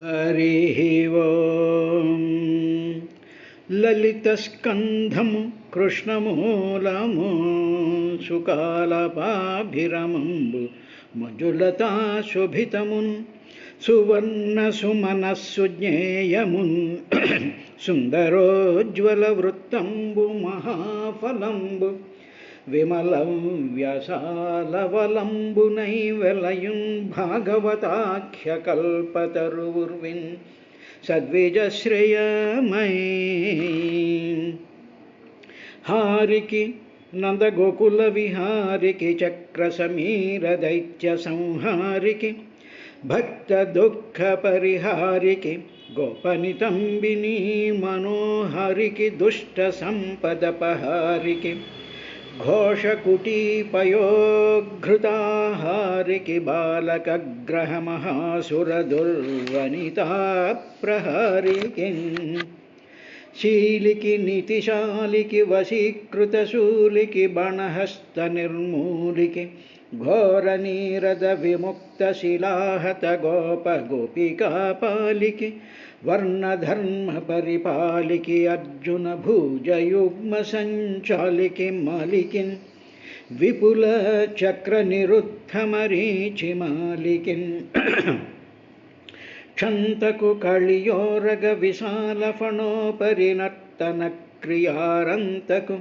हरिः ओं ललितस्कन्धं कृष्णमूलमु सुकालपाभिरमम्बु मञ्जुलताशोभितमुन् सुवर्णसुमनस्सुज्ञेयमुन् सुन्दरोज्ज्वलवृत्तम्बु महाफलम्बु विमलं व्यसालवलम्बुनैवेलयुन् भागवताख्यकल्पतरुर्विन् सद्विजश्रेयमयी हारिकी नन्दगोकुलविहारिकी चक्रसमीरदैत्यसंहारिकी भक्तदुःखपरिहारिकी गोपनितम्बिनी मनोहारिकी दुष्टसम्पदपहारिकी घोषकुटीपयोघृताहारिकी बालकग्रहमहासुरदुर्वनिताप्रहारिकी शीलिकी नीतिशालिकी वशीकृतशूलिकी बाणहस्तनिर्मूलिकी घोरनीरदविमुक्तशिलाहतगोपगोपिकापालिकी वर्णधर्मपरिपालिकी अर्जुनभुजयुग्मसञ्चालिकी मालिकिन् विपुलचक्रनिरुद्धमरीचिमालिकिन् क्षन्तकुकलियोरगविशालफणोपरिनर्तनक्रियारन्तकु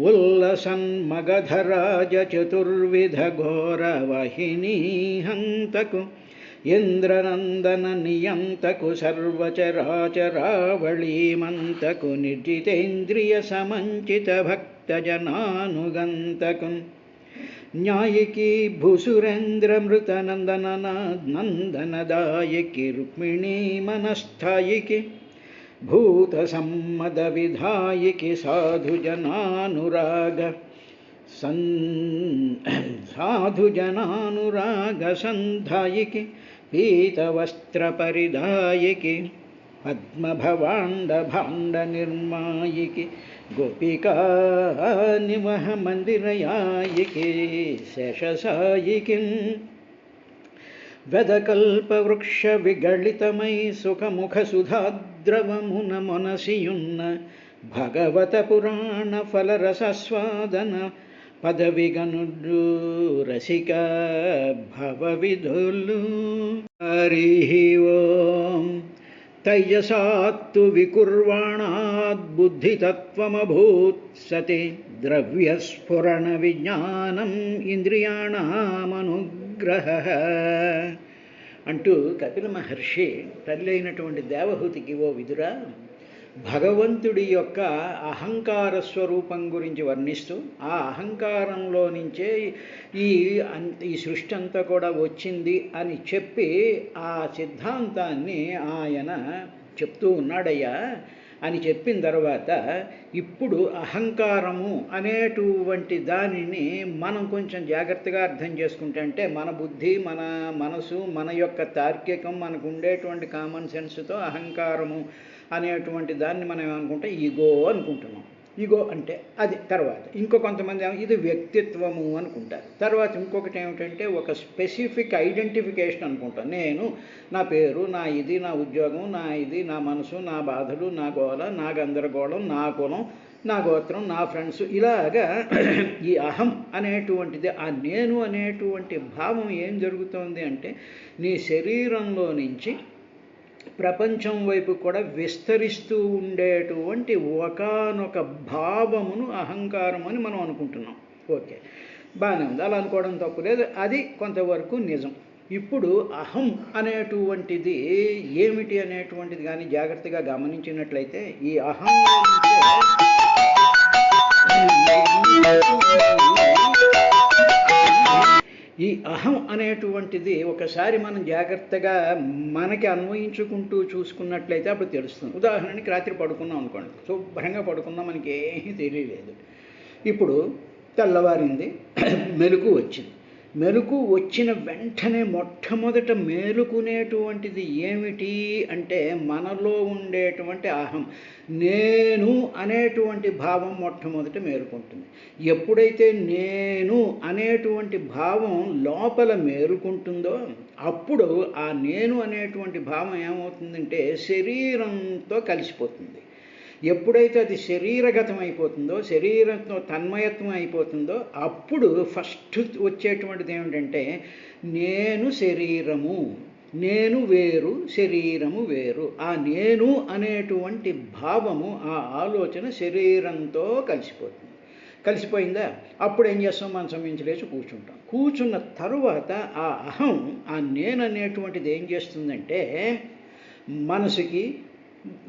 उल्लसन्मगधराजचतुर्विधघोरवाहिनीहन्तकु इन्द्रनन्दननियन्तकु सर्वचराचरावळीमन्तकु निर्जितेन्द्रियसमञ्चितभक्तजनानुगन्तकु न्यायिकी भूसुरेन्द्रमृतनन्दनदायिकी रुक्मिणी मनस्थायिकी भूतसम्मदविधायिकी साधुजनानुरागसन्धायिकी पीतवस्त्रपरिधायिकी पद्मभवाण्डभाण्डनिर्मायिकी गोपिका निवहमन्दिरयायिकी शेषसायिकीं वेदकल्पवृक्षविगलितमयि सुखमुखसुधाद्रवमुनमनसियुन्न भगवतपुराणफलरसस्वादन पदविगनुड्डु रसिका भवविधुल्लु हरिः ओं तैजसात्तु विकुर्वाणाद्बुद्धितत्त्वमभूत् सति द्रव्यस्फुरणविज्ञानम् ఇంద్రియాణమనుగ్రహః అంటూ కపిల మహర్షి తల్లి అయినటువంటి దేవహూతికి ఓ విదురా భగవంతుడి యొక్క అహంకార స్వరూపం గురించి వర్ణిస్తూ ఆ అహంకారంలో నుంచే ఈ సృష్టి అంతా కూడా వచ్చింది అని చెప్పి ఆ సిద్ధాంతాన్ని ఆయన చెప్తూ ఉన్నాడయ్యా అని చెప్పిన తర్వాత ఇప్పుడు అహంకారము అనేటువంటి దానిని మనం కొంచెం జాగ్రత్తగా అర్థం చేసుకుంటే అంటే మన బుద్ధి మన మనసు మన యొక్క తార్కికం మనకు ఉండేటువంటి కామన్ సెన్స్తో అహంకారము అనేటువంటి దాన్ని మనం ఏమనుకుంటే ఈగో అనుకుంటున్నాం. ఈగో అంటే అది. తర్వాత కొంతమంది ఇది వ్యక్తిత్వము అనుకుంటారు. తర్వాత ఇంకొకటి ఏమిటంటే ఒక స్పెసిఫిక్ ఐడెంటిఫికేషన్ అనుకుంటాం. నేను, నా పేరు, నా ఇది, నా ఉద్యోగం, నా ఇది, నా మనసు, నా బాధలు, నా గోళ, నా గందరగోళం, నా కులం, నా గోత్రం, నా ఫ్రెండ్స్, ఇలాగా ఈ అహం అనేటువంటిది, ఆ నేను అనేటువంటి భావం ఏం జరుగుతోంది అంటే నీ శరీరంలో నుంచి ప్రపంచం వైపు కూడా విస్తరిస్తూ ఉండేటువంటి ఒకానొక భావమును అహంకారం అని మనం అనుకుంటున్నాం. ఓకే, బాగానే ఉంది, అలా అనుకోవడం తప్పు లేదు, అది కొంతవరకు నిజం. ఇప్పుడు అహం అనేటువంటిది ఏమిటి అనేటువంటిది కానీ జాగ్రత్తగా గమనించినట్లయితే ఈ అహం ఈ అహం అనేటువంటిది ఒకసారి మనం జాగ్రత్తగా మనకి అన్వయించుకుంటూ చూసుకున్నట్లయితే అప్పుడు తెలుస్తుంది. ఉదాహరణకి రాత్రి పడుకున్నాం అనుకోండి, శుభ్రంగా పడుకున్నాం, మనకి ఏమీ తెలియలేదు. ఇప్పుడు తెల్లవారింది, మెలకు వచ్చింది. మెలకు వచ్చిన వెంటనే మొట్టమొదట మేలుకునేటువంటిది ఏమిటి అంటే మనలో ఉండేటువంటి అహం, నేను అనేటువంటి భావం మొట్టమొదట మేలుకుంటుంది. ఎప్పుడైతే నేను అనేటువంటి భావం లోపల మేలుకుంటుందో అప్పుడు ఆ నేను అనేటువంటి భావం ఏమవుతుందంటే శరీరంతో కలిసిపోతుంది. ఎప్పుడైతే అది శరీరగతం అయిపోతుందో, శరీరంతో తన్మయత్వం అయిపోతుందో అప్పుడు ఫస్ట్ వచ్చేటువంటిది ఏమిటంటే నేను శరీరము, నేను వేరు, శరీరము వేరు. ఆ నేను అనేటువంటి భావము, ఆ ఆలోచన శరీరంతో కలిసిపోతుంది. కలిసిపోయిందా? అప్పుడు ఏం చేస్తాం? మంచం మించి లేచి కూర్చుంటాం. కూర్చున్న తరువాత ఆ అహం, ఆ నేను అనేటువంటిది ఏం చేస్తుందంటే మనసుకి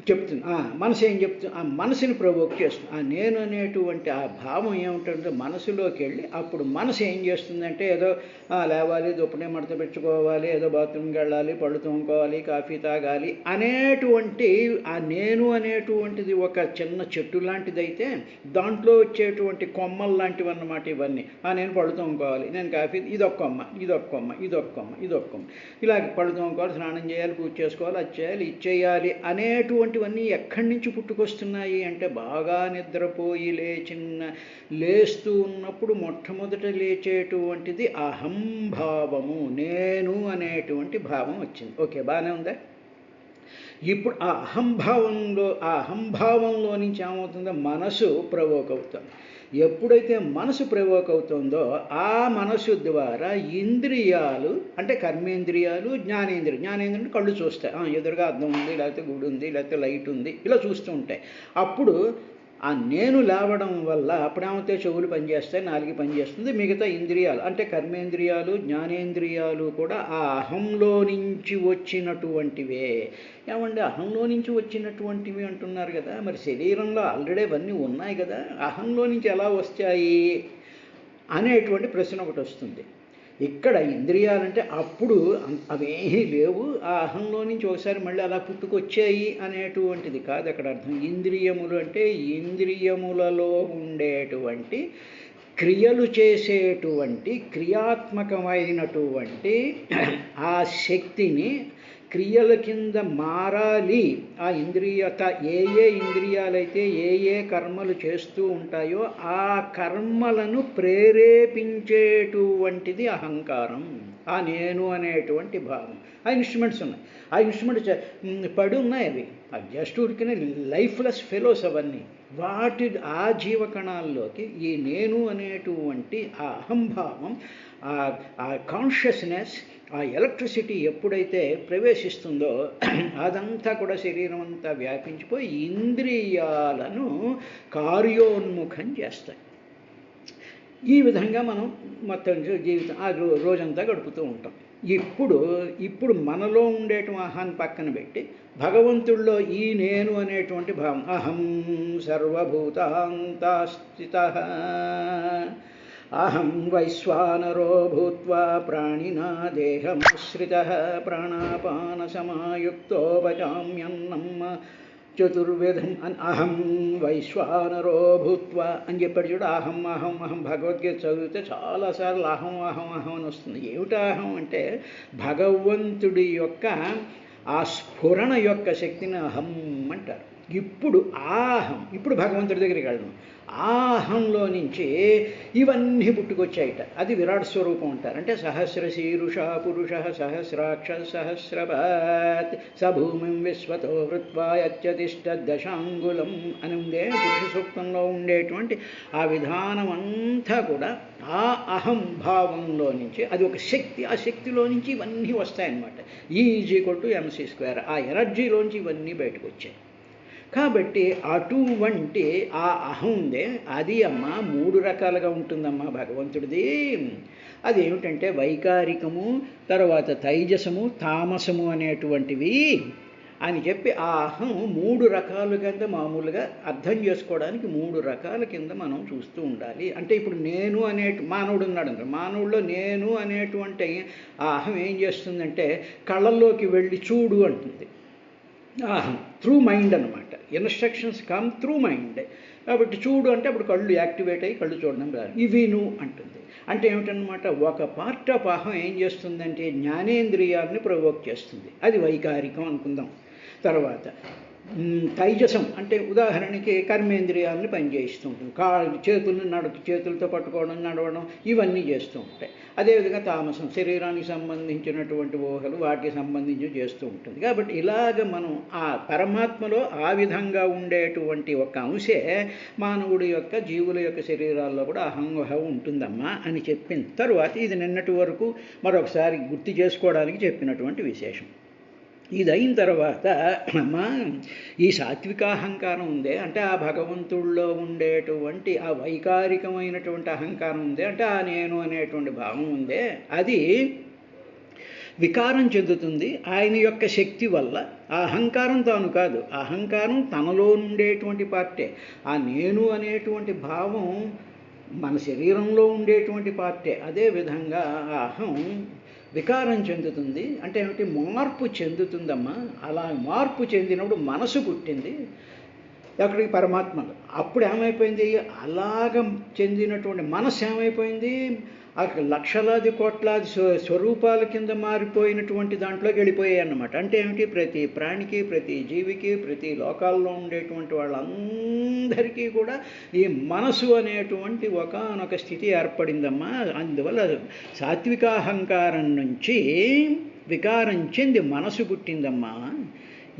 చెప్తుంది. మనసు ఏం చెప్తుంది? ఆ మనసుని ప్రవోక్ చేస్తుంది. ఆ నేను అనేటువంటి ఆ భావం ఏమిటంటే మనసులోకి వెళ్ళి అప్పుడు మనసు ఏం చేస్తుందంటే ఏదో లేవాలి, దుప్పటి మడత పెట్టుకోవాలి, ఏదో బాత్రూమ్కి వెళ్ళాలి, పళ్ళు తోముకోవాలి, కాఫీ తాగాలి అనేటువంటి ఆ నేను అనేటువంటిది ఒక చిన్న చెట్టు లాంటిదైతే దాంట్లో వచ్చేటువంటి కొమ్మలు లాంటివి అన్నమాట ఇవన్నీ. నేను పళ్ళు తోముకోవాలి, నేను కాఫీ, ఇదొక కొమ్మ, ఇదొక కొమ్మ, ఇదొక కొమ్మ, ఇదొక కొమ్మ, ఇలాగ పళ్ళు తోముకోవాలి, స్నానం చేయాలి, పూజ చేసుకోవాలి, అది చేయాలి, ఇది చేయాలి అనేటువంటివన్నీ ఎక్కడి నుంచి పుట్టుకొస్తున్నాయి అంటే బాగా నిద్రపోయి లేస్తూ ఉన్నప్పుడు మొట్టమొదట లేచేటువంటిది అహంభావము, నేను అనేటువంటి భావం వచ్చింది. ఓకే, బాగానే ఉందా? ఇప్పుడు ఆ అహంభావంలో నుంచి ఏమవుతుందో మనసు ప్రవోక్ అవుతుంది. ఎప్పుడైతే మనసు ప్రవోక్ అవుతుందో ఆ మనసు ద్వారా ఇంద్రియాలు అంటే కర్మేంద్రియాలు, జ్ఞానేంద్రియం అంటే కళ్ళు చూస్తాయి, ఎదురుగా అద్దం ఉంది, లేకపోతే గుడి ఉంది, లేకపోతే లైట్ ఉంది, ఇలా చూస్తూ ఉంటాయి. అప్పుడు ఆ నేను లేవడం వల్ల అప్పుడేమైతే చెవులు పనిచేస్తాయి, నాలుగు పనిచేస్తుంది, మిగతా ఇంద్రియాలు అంటే కర్మేంద్రియాలు, జ్ఞానేంద్రియాలు కూడా ఆ అహంలో నుంచి వచ్చినటువంటివే. ఏమంటే అహంలో నుంచి వచ్చినటువంటివి అంటున్నారు కదా, మరి శరీరంలో ఆల్రెడీ అవన్నీ ఉన్నాయి కదా, అహంలో నుంచి ఎలా వస్తాయి అనేటువంటి ప్రశ్న ఒకటి వస్తుంది. ఇక్కడ ఇంద్రియాలంటే అప్పుడు అవేమీ లేవు, ఆ అహంలో నుంచి ఒకసారి మళ్ళీ అలా పుట్టుకొచ్చాయి అనేటువంటిది కాదు అక్కడ అర్థం. ఇంద్రియములు అంటే ఇంద్రియములలో ఉండేటువంటి క్రియలు చేసేటువంటి క్రియాత్మకమైనటువంటి ఆ శక్తిని క్రియల కింద మారాలి. ఆ ఇంద్రియత ఏ ఇంద్రియాలైతే ఏ కర్మలు చేస్తూ ఉంటాయో ఆ కర్మలను ప్రేరేపించేటువంటిది అహంకారం, ఆ నేను అనేటువంటి భావం. ఆ ఇన్స్ట్రుమెంట్స్ ఉన్నాయి, ఆ ఇన్స్ట్రుమెంట్ పడి ఉన్నాయి, అవి జస్ట్ ఉడికిన లైఫ్లెస్ ఫెలోస్ అవన్నీ. వాటి ఆ జీవకణాల్లోకి ఈ నేను అనేటువంటి ఆ అహంభావం, ఆ కాన్షియస్నెస్, ఆ ఎలక్ట్రిసిటీ ఎప్పుడైతే ప్రవేశిస్తుందో అదంతా కూడా శరీరం అంతా వ్యాపించిపోయి ఇంద్రియాలను కార్యోన్ముఖం చేస్తాయి. ఈ విధంగా మనం మొత్తం జీవితం ఆ రోజంతా గడుపుతూ ఉంటాం. ఇప్పుడు మనలో ఉండేటువంటి అహాన్ని పక్కన పెట్టి భగవంతుడిలో ఈ నేను అనేటువంటి భావం, అహం సర్వభూతాంతస్థితః అహం వైశ్వానరో భూత్వా ప్రాణినా దేహమాశ్రితః ప్రాణాపాన సమాయుక్తో పచామ్యన్నం చతుర్వేదం అహం వైశ్వానరో భూత్వా అని చెప్పాడు చూడు. అహం అహం అహం భగవద్గీత చదివితే చాలాసార్లు అహం అహం అహం అని వస్తుంది. ఏమిటి అహం అంటే భగవంతుడి యొక్క ఆ స్ఫురణ యొక్క శక్తిని అహం అంటారు. ఇప్పుడు భగవంతుడి దగ్గరికి వెళ్ళను. ఆహంలో నుంచి ఇవన్నీ పుట్టుకొచ్చాయిట. అది విరాట్ స్వరూపం అంటారు. అంటే సహస్రశీరుష పురుష సహస్రాక్ష సహస్రపాత్ సభూమిం విశ్వతో వృత్వా యచ్చతిష్ట దశాంగులం అని ఉందే పురుష సూక్తంలో ఉండేటువంటి ఆ విధానం అంతా కూడా ఆ అహం భావంలో నుంచి, అది ఒక శక్తి, ఆ శక్తిలో నుంచి ఇవన్నీ వస్తాయన్నమాట. E=mc². ఆ ఎనర్జీలోంచి ఇవన్నీ బయటకు వచ్చాయి. కాబట్టి అటువంటి ఆ అహం ఉందే అది మూడు రకాలుగా ఉంటుందమ్మా భగవంతుడిది. అదేమిటంటే వైకారికము, తర్వాత తైజసము, తామసము అనేటువంటివి అని చెప్పి ఆ అహం మూడు రకాలుగా మామూలుగా అర్థం చేసుకోవడానికి మూడు రకాల కింద మనం చూస్తూ ఉండాలి. అంటే ఇప్పుడు నేను మానవుడు ఉన్నాడు అంటే మానవుడిలో నేను అనేటువంటి ఆ అహం ఏం చేస్తుందంటే కళ్ళల్లోకి వెళ్ళి చూడు అంటుంది. అహం త్రూ మైండ్ అనమాట. Instructions come through mind. కాబట్టి చూడు అంటే అప్పుడు కళ్ళు యాక్టివేట్ అయ్యి కళ్ళు చూడడం రాదు. ఇవి నువ్వు అంటుంది. అంటే ఏమిటనమాట, ఒక పార్ట్ ఆఫ్ అహం ఏం చేస్తుందంటే జ్ఞానేంద్రియాలని ప్రవోక్ చేస్తుంది, అది వైకారికం అనుకుందాం. తర్వాత తైజసం అంటే ఉదాహరణకి కర్మేంద్రియాలని పనిచేస్తూ ఉంటుంది, చేతులతో పట్టుకోవడం, నడవడం, ఇవన్నీ చేస్తూ ఉంటాయి. అదేవిధంగా తామసం శరీరానికి సంబంధించినటువంటి ఊహలు, వాటికి సంబంధించి చేస్తూ ఉంటుంది. కాబట్టి ఇలాగ మనం ఆ పరమాత్మలో ఆ విధంగా ఉండేటువంటి ఒక అంశే మానవుడి యొక్క జీవుల యొక్క శరీరాల్లో కూడా అహంవహం ఉంటుందమ్మా అని చెప్పిన తరువాత ఇది నిన్నటి వరకు మరొకసారి గుర్తు చేసుకోవడానికి చెప్పినటువంటి విశేషం. ఇది అయిన తర్వాత అమ్మా ఈ సాత్వికాహంకారం ఉందే అంటే ఆ భగవంతుడిలో ఉండేటువంటి ఆ వైకారికమైనటువంటి అహంకారం ఉందే అంటే ఆ నేను అనేటువంటి భావం ఉందే, అది వికారం చెందుతుంది ఆయన యొక్క శక్తి వల్ల. ఆ అహంకారం తాను కాదు, అహంకారం తనలో ఉండేటువంటి పార్టే. ఆ నేను అనేటువంటి భావం మన శరీరంలో ఉండేటువంటి పార్టే. అదేవిధంగా ఆ అహం వికారం చెందుతుంది అంటే ఏమిటి, మార్పు చెందుతుందమ్మా. అలా మార్పు చెందినప్పుడు మనసు పుట్టింది అక్కడికి పరమాత్మలో. అప్పుడు ఏమైపోయింది, అలాగ చెందినటువంటి మనసు ఏమైపోయింది, అక్కడ లక్షలాది కోట్లాది స్వరూపాల కింద మారిపోయినటువంటి దాంట్లోకి వెళ్ళిపోయాయి అన్నమాట. అంటే ఏమిటి, ప్రతి ప్రాణికి, ప్రతి జీవికి, ప్రతి లోకాల్లో ఉండేటువంటి వాళ్ళందరికీ కూడా ఈ మనసు అనేటువంటి ఒకానొక స్థితి ఏర్పడిందమ్మా. అందువల్ల సాత్వికాహంకారం నుంచి వికారం చెంది మనసు పుట్టిందమ్మా.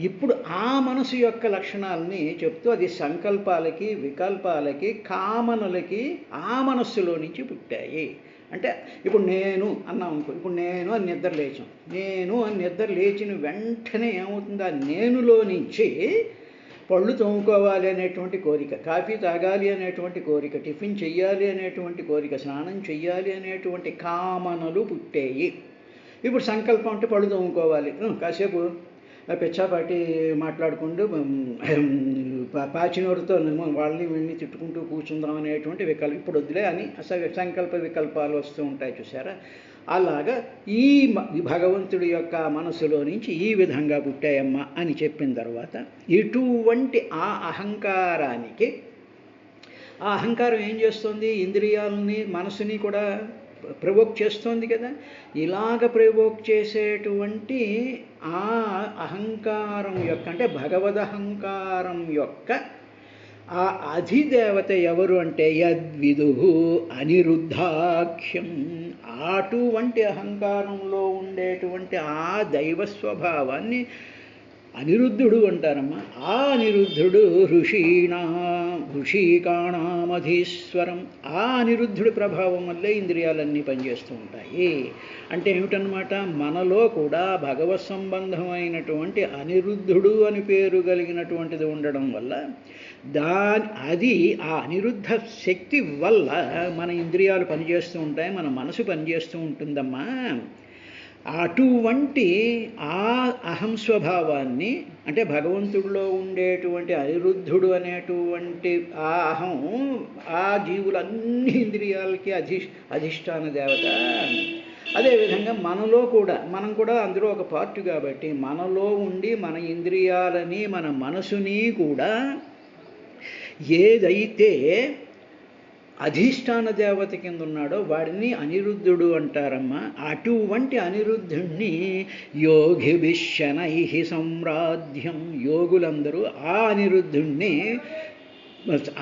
ఇప్పుడు ఆ మనసు యొక్క లక్షణాలని చెప్తూ అది సంకల్పాలకి, వికల్పాలకి, కామనలకి ఆ మనస్సులో నుంచి పుట్టాయి. అంటే ఇప్పుడు నేను అన్నాం అనుకో, ఇప్పుడు నేను అని నిద్ర లేచాం, నేను అని నిద్ర లేచిన వెంటనే ఏమవుతుంది, ఆ నేనులో నుంచి పళ్ళు తోముకోవాలి అనేటువంటి కోరిక, కాఫీ తాగాలి అనేటువంటి కోరిక, టిఫిన్ చెయ్యాలి అనేటువంటి కోరిక, స్నానం చెయ్యాలి అనేటువంటి కామనలు పుట్టాయి. ఇప్పుడు సంకల్పం అంటే పళ్ళు తోముకోవాలి, కాసేపు పిచ్చాపాటి మాట్లాడుకుంటూ పాచినోరుతో వాళ్ళని వీళ్ళని తిట్టుకుంటూ కూర్చుందాం అనేటువంటి ఇప్పుడు వద్దులే అని సంకల్ప వికల్పాలు వస్తూ ఉంటాయి చూసారా. అలాగా ఈ భగవంతుడి యొక్క మనసులో నుంచి ఈ విధంగా పుట్టాయమ్మా అని చెప్పిన తర్వాత ఇటువంటి ఆ అహంకారానికి, ఆ అహంకారం ఏం చేస్తుంది, ఇంద్రియాలని మనసుని కూడా ప్రవోక్ చేస్తోంది కదా. ఇలాగ ప్రవోక్ చేసేటువంటి ఆ అహంకారం యొక్క అంటే భగవదహంకారం యొక్క ఆ అధిదేవత ఎవరు అంటే యద్విదుః అనిరుద్ధాఖ్యం. అటువంటి అహంకారంలో ఉండేటువంటి ఆ దైవ స్వభావాన్ని అనిరుద్ధుడు అంటారమ్మా. ఆ అనిరుద్ధుడు ఋషికాణామధీశ్వరం. ఆ అనిరుద్ధుడి ప్రభావం వల్లే ఇంద్రియాలన్నీ పనిచేస్తూ ఉంటాయి. అంటే ఏమిటన్నమాట, మనలో కూడా భగవత్ సంబంధమైనటువంటి అనిరుద్ధుడు అని పేరు కలిగినటువంటిది ఉండడం వల్ల అది ఆ అనిరుద్ధ శక్తి వల్ల మన ఇంద్రియాలు పనిచేస్తూ ఉంటాయి, మన మనసు పనిచేస్తూ ఉంటుందమ్మా. అటువంటి ఆ అహం స్వభావాన్ని అంటే భగవంతుడిలో ఉండేటువంటి అనిరుద్ధుడు అనేటువంటి ఆ అహం ఆ జీవులన్నీ ఇంద్రియాలకి అధిష్టాన దేవత. అదేవిధంగా మనలో కూడా మనం కూడా అందులో ఒక పార్ట్ కాబట్టి మనలో ఉండి మన ఇంద్రియాలని మన మనసుని కూడా ఏదైతే అధిష్టాన దేవత కింద ఉన్నాడో వాడిని అనిరుద్ధుడు అంటారమ్మా. అటువంటి అనిరుద్ధుణ్ణి యోగిభిశనై సంరాధ్యం. యోగులందరూ ఆ అనిరుద్ధుణ్ణి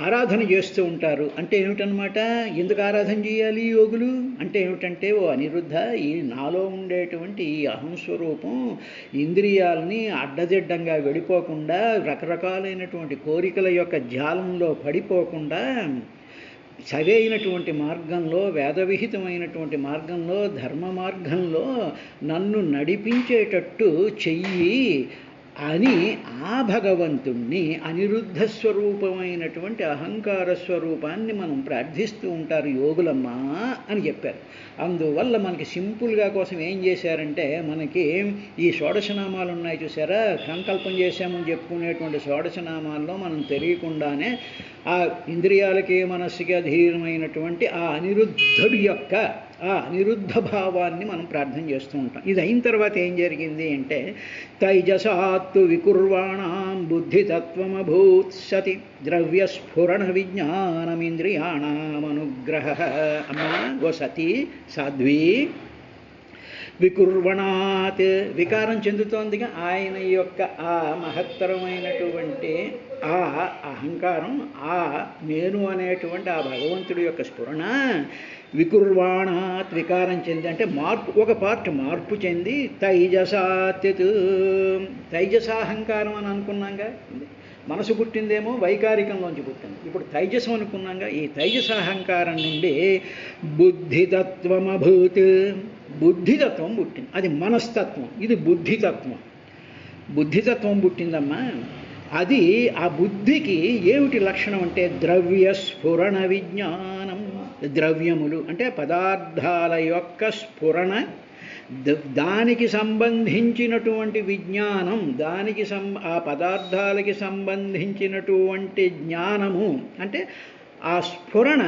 ఆరాధన చేస్తూ ఉంటారు. అంటే ఏమిటనమాట, ఎందుకు ఆరాధన చేయాలి యోగులు అంటే ఏమిటంటే, ఓ అనిరుద్ధ, ఈ నాలో ఉండేటువంటి ఈ అహంస్వరూపం ఇంద్రియాలని అడ్డదిడ్డంగా వెళ్ళిపోకుండా, రకరకాలైనటువంటి కోరికల యొక్క జాలంలో పడిపోకుండా సరైనటువంటి మార్గంలో, వేదవిహితమైనటువంటి మార్గంలో, ధర్మ మార్గంలో నన్ను నడిపించేటట్టు చెయ్యి అని ఆ భగవంతుణ్ణి అనిరుద్ధ స్వరూపమైనటువంటి అహంకార స్వరూపాన్ని మనం ప్రార్థిస్తూ ఉంటారు యోగులమ్మా అని చెప్పారు. అందువల్ల మనకి సింపుల్గా కోసం ఏం చేశారంటే, మనకి ఈ షోడశనామాలు ఉన్నాయి చూసారా, సంకల్పం చేశామని చెప్పుకునేటువంటి షోడశనామాల్లో మనం తెలియకుండానే ఆ ఇంద్రియాలకి మనస్సుకి అధీనమైనటువంటి ఆ అనిరుద్ధుడి యొక్క ఆ అనిరుద్ధ భావాన్ని మనం ప్రార్థన చేస్తూ ఉంటాం. ఇది అయిన తర్వాత ఏం జరిగింది అంటే తైజసాత్తు వికుర్వాణాం బుద్ధితత్వమభూత్ సతి ద్రవ్యస్ఫురణ విజ్ఞానమింద్రియాణమనుగ్రహ. అమ్మా ఓ సతీ సాధ్వి, వికుర్వణాత్ వికారం చెందుతోందిగా ఆయన యొక్క ఆ మహత్తరమైనటువంటి ఆ అహంకారం, ఆ నేను అనేటువంటి ఆ భగవంతుడి యొక్క స్ఫురణ వికుర్వాణాత్ వికారం చెంది అంటే మార్పు, ఒక పార్ట్ మార్పు చెంది తైజసాత్యత్ తైజసాహంకారం అని అనుకున్నాగా. మనసు పుట్టిందేమో వైకారికంలోంచి పుట్టింది, ఇప్పుడు తైజసం అనుకున్నాగా. ఈ తైజసాహంకారం నుండి బుద్ధితత్వమభూత్ బుద్ధితత్వం పుట్టింది. అది మనస్తత్వం, ఇది బుద్ధితత్వం. బుద్ధితత్వం పుట్టిందమ్మా. అది ఆ బుద్ధికి ఏమిటి లక్షణం అంటే ద్రవ్యస్ఫురణ విజ్ఞానం. ద్రవ్యములు అంటే పదార్థాల యొక్క స్ఫురణ, దానికి సంబంధించినటువంటి విజ్ఞానం, దానికి ఆ పదార్థాలకి సంబంధించినటువంటి జ్ఞానము అంటే ఆ స్ఫురణ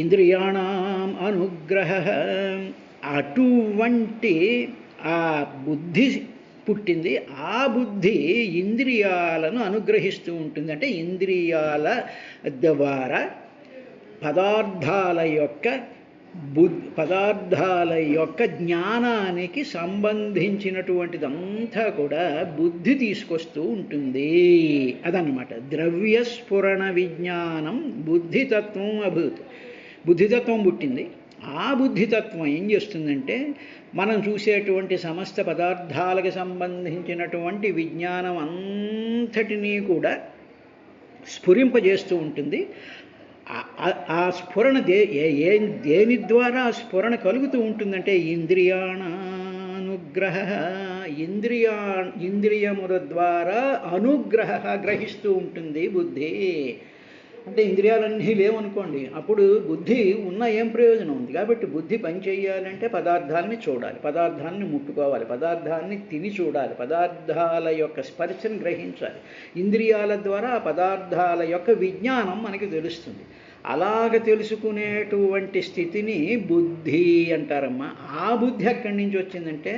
ఇంద్రియాణం అనుగ్రహ. అటువంటి ఆ బుద్ధి పుట్టింది. ఆ బుద్ధి ఇంద్రియాలను అనుగ్రహిస్తూ ఉంటుంది. అంటే ఇంద్రియాల ద్వారా పదార్థాల యొక్క జ్ఞానానికి సంబంధించినటువంటిదంతా కూడా బుద్ధి తీసుకొస్తూ ఉంటుంది. అదన్నమాట ద్రవ్యస్ఫురణ విజ్ఞానం బుద్ధితత్వం అభూత్. బుద్ధితత్వం పుట్టింది. ఆ బుద్ధితత్వం ఏం చేస్తుందంటే మనం చూసేటువంటి సమస్త పదార్థాలకు సంబంధించినటువంటి విజ్ఞానం అంతటినీ కూడా స్ఫురింపజేస్తూ ఉంటుంది. ఆ స్ఫురణ దేని ద్వారా ఆ స్ఫురణ కలుగుతూ ఉంటుందంటే ఇంద్రియాణానుగ్రహ. ఇంద్రియముల ద్వారా అనుగ్రహ గ్రహిస్తూ ఉంటుంది బుద్ధి. అంటే ఇంద్రియాలన్నీ లేవనుకోండి, అప్పుడు బుద్ధి ఉన్న ఏం ప్రయోజనం ఉంది. కాబట్టి బుద్ధి పని చేయాలంటే పదార్థాలని చూడాలి, పదార్థాన్ని ముట్టుకోవాలి, పదార్థాన్ని తిని చూడాలి, పదార్థాల యొక్క స్పర్శను గ్రహించాలి. ఇంద్రియాల ద్వారా ఆ పదార్థాల యొక్క విజ్ఞానం మనకి తెలుస్తుంది. అలాగ తెలుసుకునేటువంటి స్థితిని బుద్ధి అంటారమ్మా. ఆ బుద్ధి ఎక్కడి నుంచి వచ్చిందంటే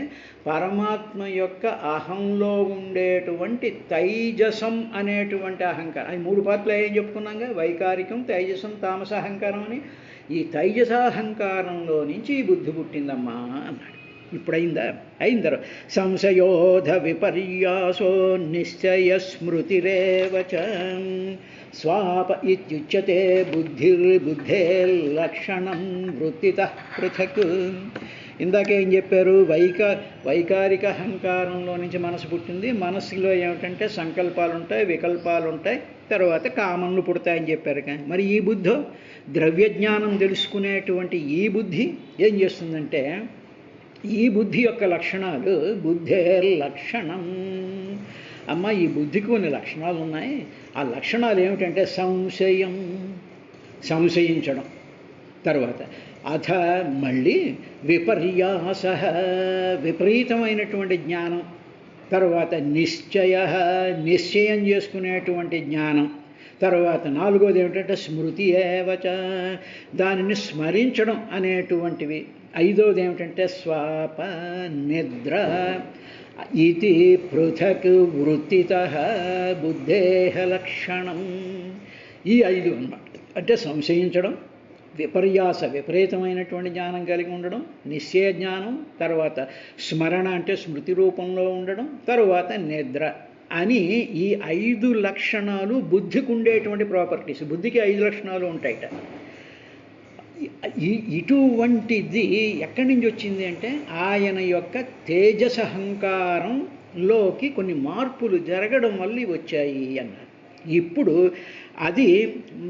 పరమాత్మ యొక్క అహంలో ఉండేటువంటి తైజసం అనేటువంటి అహంకారం. అది మూడు పార్ట్లు ఏం చెప్పుకున్నాగా, వైకారికం, తైజసం, తామస అహంకారం అని. ఈ తైజసాహంకారంలో నుంచి ఈ బుద్ధి పుట్టిందమ్మా అన్నాడు. ఇప్పుడు అయిన తర్వాత సంశయోధ విపర్యాసో నిశ్చయ స్మృతిరేవచ స్వాప ఇత్యుచ్యతే బుద్ధేర్లక్షణం వృత్తితః పృథక్. ఇందాకేం చెప్పారు, వైకారిక అహంకారంలో నుంచి మనసు పుట్టింది. మనసులో ఏమిటంటే సంకల్పాలు ఉంటాయి, వికల్పాలు ఉంటాయి, తర్వాత కామన్లు పుడతాయని చెప్పారు. మరి ఈ బుద్ధో ద్రవ్యజ్ఞానం తెలుసుకునేటువంటి ఈ బుద్ధి ఏం చేస్తుందంటే ఈ బుద్ధి యొక్క లక్షణాలు బుద్ధేర్లక్షణం. అమ్మ ఈ బుద్ధికి కొన్ని లక్షణాలు ఉన్నాయి. ఆ లక్షణాలు ఏమిటంటే సంశయించడం, తర్వాత అథ మళ్ళీ విపర్యాస విపరీతమైనటువంటి జ్ఞానం, తర్వాత నిశ్చయం చేసుకునేటువంటి జ్ఞానం, తర్వాత నాలుగోది ఏమిటంటే స్మృతి ఏవచ దానిని స్మరించడం అనేటువంటివి, ఐదోది ఏమిటంటే స్వాప నిద్ర. ఇది పృథక్ వృత్తితః బుద్ధేహ లక్షణం. ఈ ఐదు అన్నమాట. అంటే సంశయించడం, విపర్యాస విపరీతమైనటువంటి జ్ఞానం కలిగి ఉండడం, నిశ్చయ జ్ఞానం, తర్వాత స్మరణ అంటే స్మృతి రూపంలో ఉండడం, తరువాత నిద్ర అని ఈ ఐదు లక్షణాలు బుద్ధికి ఉండేటువంటి ప్రాపర్టీస్. బుద్ధికి ఐదు లక్షణాలు ఉంటాయట. ఇటువంటిది ఎక్కడి నుంచి వచ్చింది అంటే ఆయన యొక్క తేజసహంకారంలోకి కొన్ని మార్పులు జరగడం వల్ల వచ్చాయి అన్నారు. ఇప్పుడు అది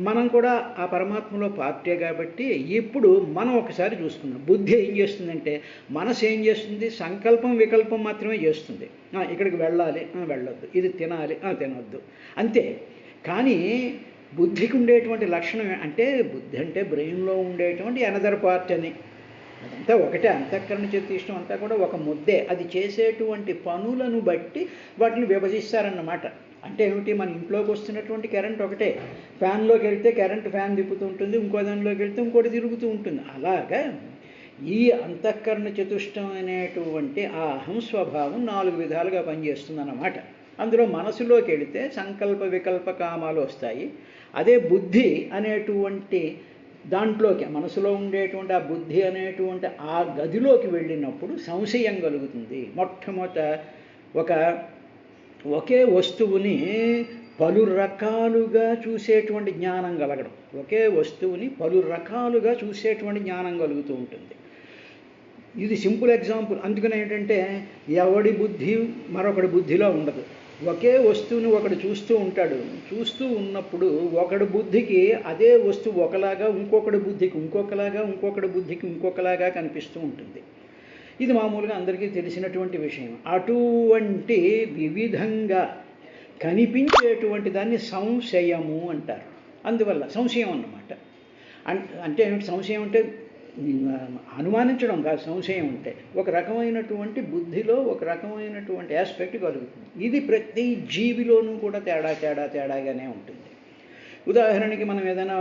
మనం కూడా ఆ పరమాత్మలో పార్టీ కాబట్టి ఇప్పుడు మనం ఒకసారి చూసుకుందాం. బుద్ధి ఏం చేస్తుందంటే మనసు ఏం చేస్తుంది, సంకల్పం వికల్పం మాత్రమే చేస్తుంది. ఇక్కడికి వెళ్ళాలి, వెళ్ళొద్దు, ఇది తినాలి, తినొద్దు, అంతే. కానీ బుద్ధికి ఉండేటువంటి లక్షణం అంటే బుద్ధి అంటే బ్రెయిన్లో ఉండేటువంటి అనదర్ పార్ట్ అని, అదంతా ఒకటే. అంతఃకరణ చేతిష్టం అంతా కూడా ఒక ముద్దే. అది చేసేటువంటి పనులను బట్టి వాటిని విభజిస్తారన్నమాట. అంటే ఏమిటి, మన ఇంట్లోకి వస్తున్నటువంటి కరెంట్ ఒకటే. ఫ్యాన్లోకి వెళ్తే కరెంట్ ఫ్యాన్ తిప్పుతూ ఉంటుంది, ఇంకో దానిలోకి వెళ్తే ఇంకోటి తిరుగుతూ ఉంటుంది. అలాగా ఈ అంతఃకరణ చతుష్టం అనేటువంటి ఆ అహం స్వభావం 4 విధాలుగా పనిచేస్తుందన్నమాట. అందులో మనసులోకి వెళితే సంకల్ప వికల్ప కామాలు వస్తాయి. అదే బుద్ధి అనేటువంటి దాంట్లోకి మనసులో ఉండేటువంటి ఆ బుద్ధి అనేటువంటి ఆ గదిలోకి వెళ్ళినప్పుడు సంశయం కలుగుతుంది. మొట్టమొదట ఒకే వస్తువుని పలు రకాలుగా చూసేటువంటి జ్ఞానం కలగడం, ఒకే వస్తువుని పలు రకాలుగా చూసేటువంటి జ్ఞానం కలుగుతూ ఉంటుంది. ఇది సింపుల్ ఎగ్జాంపుల్. అందుకని ఏంటంటే ఎవడి బుద్ధి మరొకడి బుద్ధిలో ఉండదు. ఒకే వస్తువుని ఒకడు చూస్తూ ఉంటాడు. చూస్తూ ఉన్నప్పుడు ఒకడి బుద్ధికి అదే వస్తువు ఒకలాగా, ఇంకొకటి బుద్ధికి ఇంకొకలాగా, ఇంకొకటి బుద్ధికి ఇంకొకలాగా కనిపిస్తూ ఉంటుంది. ఇది మామూలుగా అందరికీ తెలిసినటువంటి విషయం. అటువంటి వివిధంగా కనిపించేటువంటి దాన్ని సంశయము అంటారు. అందువల్ల సంశయం అన్నమాట. అంటే ఏమిటి సంశయం? అంటే అనుమానించడం కాదు. సంశయం అంటే ఒక రకమైనటువంటి బుద్ధిలో ఒక రకమైనటువంటి ఆస్పెక్ట్ కలుగుతుంది. ఇది ప్రతి జీవిలోనూ కూడా తేడాగానే ఉంటుంది. ఉదాహరణకి మనం ఏదైనా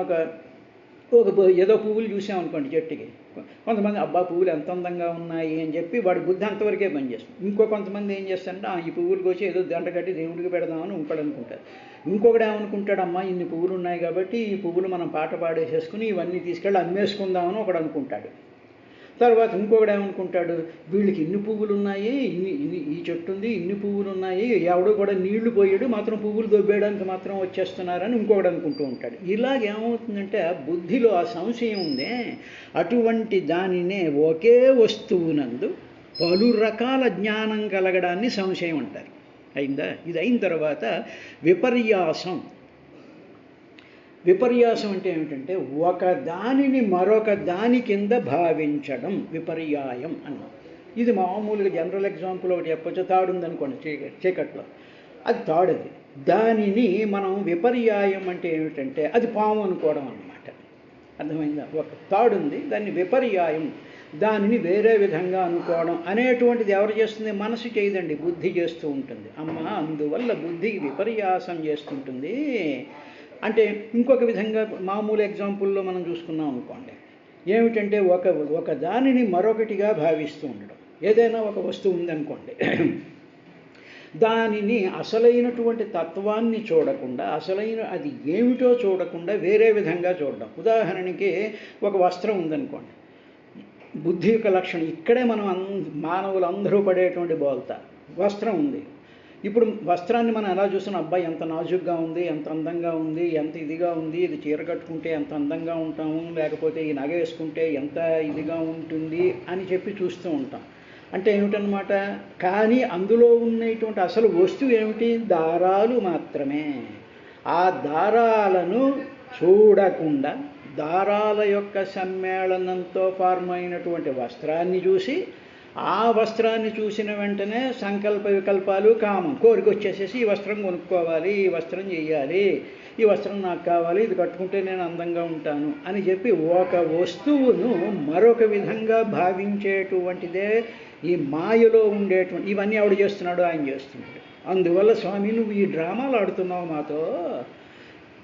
ఏదో పువ్వులు చూసామనుకోండి చెట్టుకి, కొంతమంది అబ్బా పువ్వులు ఎంత అందంగా ఉన్నాయి అని చెప్పి వాడి బుద్ధి అంతవరకే పనిచేస్తుంది. కొంతమంది ఏం చేస్తారంటే ఈ పువ్వులకు వచ్చి ఏదో దండ కట్టి దేవుడికి పెడదామని ఇంకోటి అనుకుంటారు. ఇంకొకటి ఏమనుకుంటాడు, అమ్మా ఇన్ని పువ్వులు ఉన్నాయి కాబట్టి ఈ పువ్వులు మనం పాట పాడేసేసుకుని ఇవన్నీ తీసుకెళ్ళి అమ్మేసుకుందామని ఒకడు అనుకుంటాడు. తర్వాత ఇంకొకడు ఏమనుకుంటాడు, వీళ్ళకి ఇన్ని పువ్వులు ఉన్నాయి, ఈ చెట్టు ఉంది, ఇన్ని పువ్వులు ఉన్నాయి, ఎవడో కూడా నీళ్లు పోయాడు మాత్రం పువ్వులు దొబ్బేయడానికి మాత్రం వచ్చేస్తున్నారని ఇంకొకడు అనుకుంటూ ఉంటాడు. ఇలాగేమవుతుందంటే బుద్ధిలో ఆ సంశయం ఉందే, అటువంటి దానినే ఒకే వస్తువునందు పలు రకాల జ్ఞానం కలగడాన్ని సంశయం అంటారు. అయిందా? ఇది అయిన తర్వాత విపర్యాసం. విపర్యాసం అంటే ఏమిటంటే ఒక దానిని మరొక దాని కింద భావించడం విపర్యాయం అన్నాం. ఇది మామూలుగా జనరల్ ఎగ్జాంపుల్ ఒకటి చెప్పచ్చు. తాడుందనుకోండి చీకట్లో, అది తాడుది. దానిని మనం విపర్యాయం అంటే ఏమిటంటే అది పాము అనుకోవడం అన్నమాట. అర్థమైందా? ఒక తాడుంది, దాన్ని విపర్యాయం, దానిని వేరే విధంగా అనుకోవడం అనేటువంటిది ఎవరు చేస్తుంది? మనసు చేయదండి, బుద్ధి చేస్తూ ఉంటుంది. అందువల్ల బుద్ధి విపర్యాసం చేస్తుంటుంది. అంటే ఇంకొక విధంగా మామూలు ఎగ్జాంపుల్లో మనం చూసుకున్నాం అనుకోండి, ఏమిటంటే ఒక దానిని మరొకటిగా భావిస్తూ ఉండడం. ఏదైనా ఒక వస్తువు ఉందనుకోండి, దానిని అసలైనటువంటి తత్వాన్ని చూడకుండా, అసలైన అది ఏమిటో చూడకుండా వేరే విధంగా చూడడం. ఉదాహరణకి ఒక వస్త్రం ఉందనుకోండి, బుద్ధి యొక్క లక్షణం ఇక్కడే మనం మానవులు అందరూ పడేటువంటి బోల్తా. వస్త్రం ఉంది, ఇప్పుడు వస్త్రాన్ని మనం ఎలా చూస్తున్నాం, అబ్బాయి ఎంత నాజుగ్గా ఉంది, ఎంత అందంగా ఉంది, ఎంత ఇదిగా ఉంది, ఇది చీర కట్టుకుంటే ఎంత అందంగా ఉంటాము, లేకపోతే ఈ నగ వేసుకుంటే ఎంత ఇదిగా ఉంటుంది అని చెప్పి చూస్తూ ఉంటాం. అంటే ఏమిటన్నమాట? కానీ అందులో ఉన్నటువంటి అసలు వస్తువు ఏమిటి? దారాలు మాత్రమే. ఆ దారాలను చూడకుండా దారాల యొక్క సమ్మేళనంతో ఫార్మ్ అయినటువంటి వస్త్రాన్ని చూసి, ఆ వస్త్రాన్ని చూసిన వెంటనే సంకల్ప వికల్పాలు, కామం, కోరిక వచ్చేసేసి ఈ వస్త్రం కొనుక్కోవాలి, ఈ వస్త్రం చెయ్యాలి, ఈ వస్త్రం నాకు కావాలి, ఇది కట్టుకుంటే నేను అందంగా ఉంటాను అని చెప్పి ఒక వస్తువును మరొక విధంగా భావించేటువంటిదే ఈ మాయలో ఉండేటువంటి. ఇవన్నీ ఎవడు చేస్తున్నాడు? ఆయన చేస్తున్నాడు. అందువల్ల స్వామి నువ్వు ఈ డ్రామాలు ఆడుతున్నావు మాతో,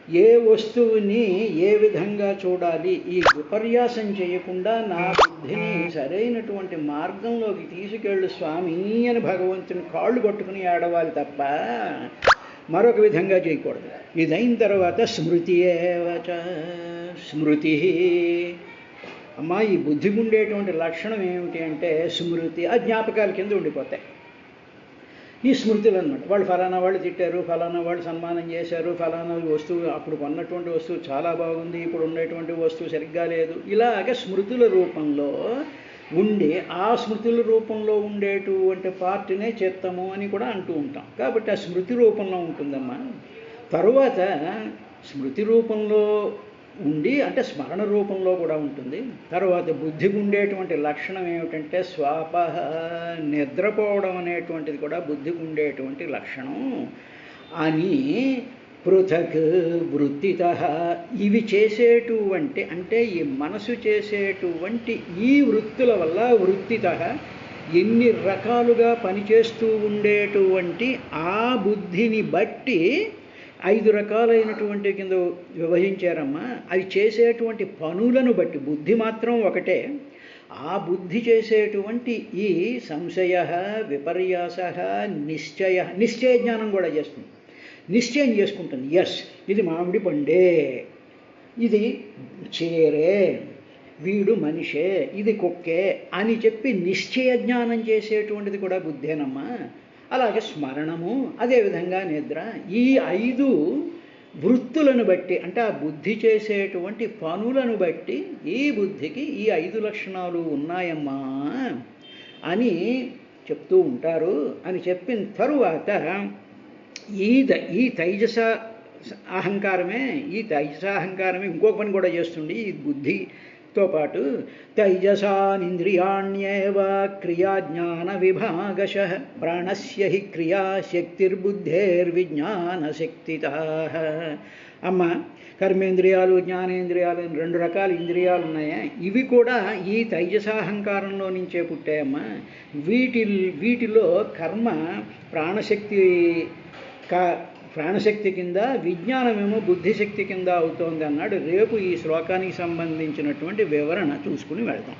ఏ వస్తువుని ఏ విధంగా చూడాలి, ఈ విపర్యాసం చేయకుండా నా బుద్ధిని సరైనటువంటి మార్గంలోకి తీసుకెళ్ళు స్వామి అని భగవంతుని కాళ్ళు పట్టుకుని ఆడవాలి తప్ప మరొక విధంగా చేయకూడదు. ఇదైన తర్వాత స్మృతి ఏవచ, స్మృతి. అమ్మా ఈ బుద్ధికి ఉండేటువంటి లక్షణం ఏమిటి అంటే స్మృతి, ఆ జ్ఞాపకాల కింద ఉండిపోతాయి. ఈ స్మృతులు అన్నమాట. వాళ్ళు ఫలానా వాళ్ళు తిట్టారు, ఫలానా వాళ్ళు సన్మానం చేశారు, ఫలానా వస్తువు అప్పుడు కొన్నటువంటి వస్తువు చాలా బాగుంది, ఇప్పుడు ఉండేటువంటి వస్తువు సరిగ్గా లేదు. ఇలాగ స్మృతుల రూపంలో ఉండి ఆ స్మృతుల రూపంలో ఉండేటువంటి పార్టీనే చిత్తము అని కూడా అంటూ ఉంటాం. కాబట్టి ఆ స్మృతి రూపంలో ఉంటుందమ్మా. తరువాత స్మృతి రూపంలో ఉండి అంటే స్మరణ రూపంలో కూడా ఉంటుంది. తర్వాత బుద్ధికి ఉండేటువంటి లక్షణం ఏమిటంటే స్వాపహ, నిద్రపోవడం అనేటువంటిది కూడా బుద్ధికి ఉండేటువంటి లక్షణం అని పృథక్ వృత్తిత. ఇవి చేసేటువంటి అంటే ఈ మనసు చేసేటువంటి ఈ వృత్తుల వల్ల వృత్తిత ఎన్ని రకాలుగా పనిచేస్తూ ఉండేటువంటి ఆ బుద్ధిని బట్టి 5 రకాలైనటువంటి కింద విభజించారమ్మా. అవి చేసేటువంటి పనులను బట్టి బుద్ధి మాత్రం ఒకటే, ఆ బుద్ధి చేసేటువంటి ఈ సంశయ, విపర్యాస, నిశ్చయ జ్ఞానం కూడా చేస్తుంది. నిశ్చయం చేసుకుంటుంది, ఎస్ ఇది మామిడి పండే, ఇది చేరే, వీడు మనిషే, ఇది కుక్కే అని చెప్పి నిశ్చయ జ్ఞానం చేసేటువంటిది కూడా బుద్ధేనమ్మా. అలాగే స్మరణము, అదేవిధంగా నిద్ర, ఈ 5 వృత్తులను బట్టి, అంటే ఆ బుద్ధి చేసేటువంటి పనులను బట్టి ఈ బుద్ధికి ఈ 5 లక్షణాలు ఉన్నాయమ్మా అని చెప్తూ ఉంటారు. అని చెప్పిన తరువాత ఈ తైజస అహంకారమే ఇంకొక పని కూడా చేస్తుంది ఈ బుద్ధితో పాటు. తైజసానింద్రియాణ్యేవ క్రియాజ్ఞాన విభాగశ ప్రాణస్య హి క్రియాశక్తిర్బుద్ధేర్విజ్ఞానశక్తితా. అమ్మ, కర్మేంద్రియాలు, జ్ఞానేంద్రియాలు, 2 రకాల ఇంద్రియాలు ఉన్నాయా, ఇవి కూడా ఈ తైజసాహంకారంలో నుంచే పుట్టాయమ్మా. వీటిలో కర్మ ప్రాణశక్తి కింద, విజ్ఞానమేమో బుద్ధిశక్తి కింద అవుతోంది అన్నాడు. రేపు ఈ శ్లోకానికి సంబంధించినటువంటి వివరణ చూసుకుని వెళ్దాం.